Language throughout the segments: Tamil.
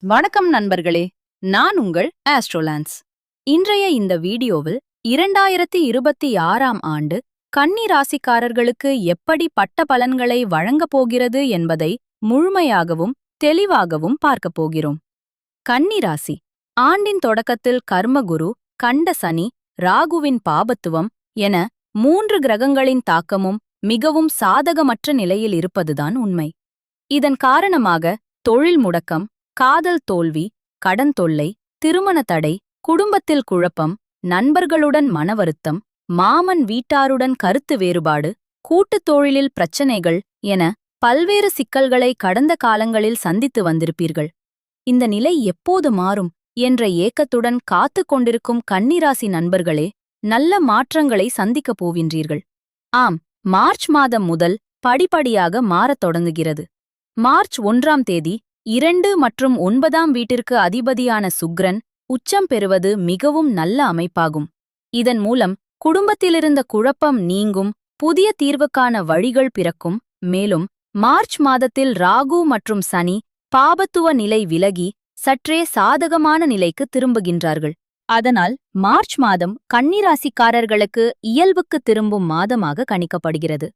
வணக்கம் நண்பர்களே, நான் உங்கள் ஆஸ்ட்ரோலான்ஸ். இன்றைய இந்த வீடியோவில் 2026ஆம் ஆண்டு கன்னி ராசிக்காரர்களுக்கு எப்படி பட்ட பலன்களை வழங்கப் போகிறது என்பதை முழுமையாகவும் தெளிவாகவும் பார்க்கப் போகிறோம். கன்னி ராசி ஆண்டின் தொடக்கத்தில் கர்மகுரு, கண்ட சனி, ராகுவின் பாபத்துவம் என 3 கிரகங்களின் தாக்கமும் மிகவும் சாதகமற்ற நிலையில் இருப்பதுதான் உண்மை. இதன் காரணமாக தொழில் முடக்கம், காதல் தோல்வி, கடன் தொல்லை, திருமண தடை, குடும்பத்தில் குழப்பம், நண்பர்களுடன் மனவருத்தம், மாமன் வீட்டாருடன் கருத்து வேறுபாடு, கூட்டுத் தொழிலில் பிரச்சனைகள் என பல்வேறு சிக்கல்களை கடந்த காலங்களில் சந்தித்து வந்திருப்பீர்கள். இந்த நிலை எப்போது மாறும் என்ற ஏக்கத்துடன் காத்து கொண்டிருக்கும் கன்னிராசி நண்பர்களே, நல்ல மாற்றங்களை சந்திக்கப் போகின்றீர்கள். ஆம், மார்ச் மாதம் முதல் படிப்படியாக மாறத் தொடங்குகிறது. மார்ச் 1ஆம் தேதி 2 மற்றும் 9ஆம் வீட்டிற்கு அதிபதியான சுக்கிரன் உச்சம் பெறுவது மிகவும் நல்ல அமைப்பாகும். இதன் மூலம் குடும்பத்திலிருந்த குழப்பம் நீங்கும், புதிய தீர்வுக்கான வழிகள் பிறக்கும். மேலும் மார்ச் மாதத்தில் ராகு மற்றும் சனி பாபத்துவ நிலை விலகி சற்றே சாதகமான நிலைக்கு திரும்புகின்றார்கள். அதனால் மார்ச் மாதம் கன்னிராசிக்காரர்களுக்கு இயல்புக்கு திரும்பும் மாதமாக கணிக்கப்படுகிறது.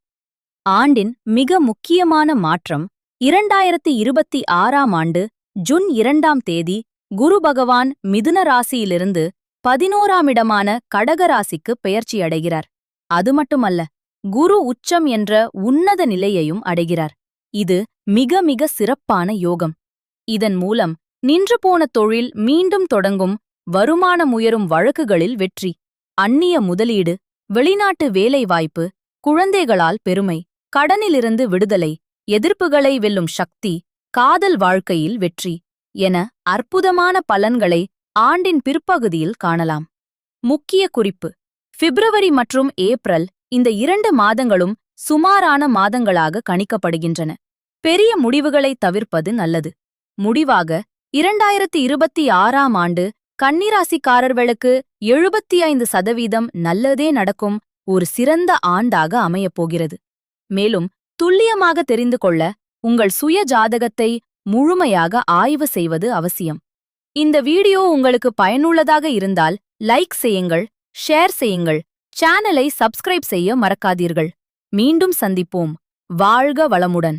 ஆண்டின் மிக முக்கியமான மாற்றம் 2026ஆம் ஆண்டு ஜூன் 2ஆம் தேதி குரு பகவான் மிதுன ராசியிலிருந்து 11ஆம் இடமான கடக ராசிக்கு பெயர்ச்சியடைகிறார். அது மட்டுமல்ல, குரு உச்சம் என்ற உன்னத நிலையையும் அடைகிறார். இது மிக மிக சிறப்பான யோகம். இதன் மூலம் நின்று போன தொழில் மீண்டும் தொடங்கும், வருமானம் உயரும், வழக்குகளில் வெற்றி, அந்நிய முதலீடு, வெளிநாட்டு வேலைவாய்ப்பு, குழந்தைகளால் பெருமை, கடனிலிருந்து விடுதலை, எதிர்ப்புகளை வெல்லும் சக்தி, காதல் வாழ்க்கையில் வெற்றி என அற்புதமான பலன்களை ஆண்டின் பிற்பகுதியில் காணலாம். முக்கிய குறிப்பு: பிப்ரவரி மற்றும் ஏப்ரல் இந்த 2 மாதங்களும் சுமாரான மாதங்களாக கணிக்கப்படுகின்றன. பெரிய முடிவுகளை தவிர்ப்பது நல்லது. முடிவாக 2026ஆம் ஆண்டு கன்னிராசிக்காரர்களுக்கு 75% நல்லதே நடக்கும் ஒரு சிறந்த ஆண்டாக அமையப்போகிறது. மேலும் துல்லியமாக தெரிந்து கொள்ள உங்கள் சுய ஜாதகத்தை முழுமையாக ஆய்வு செய்வது அவசியம். இந்த வீடியோ உங்களுக்கு பயனுள்ளதாக இருந்தால் லைக் செய்யுங்கள், ஷேர் செய்யுங்கள், சேனலை சப்ஸ்கிரைப் செய்ய மறக்காதீர்கள். மீண்டும் சந்திப்போம். வாழ்க வளமுடன்.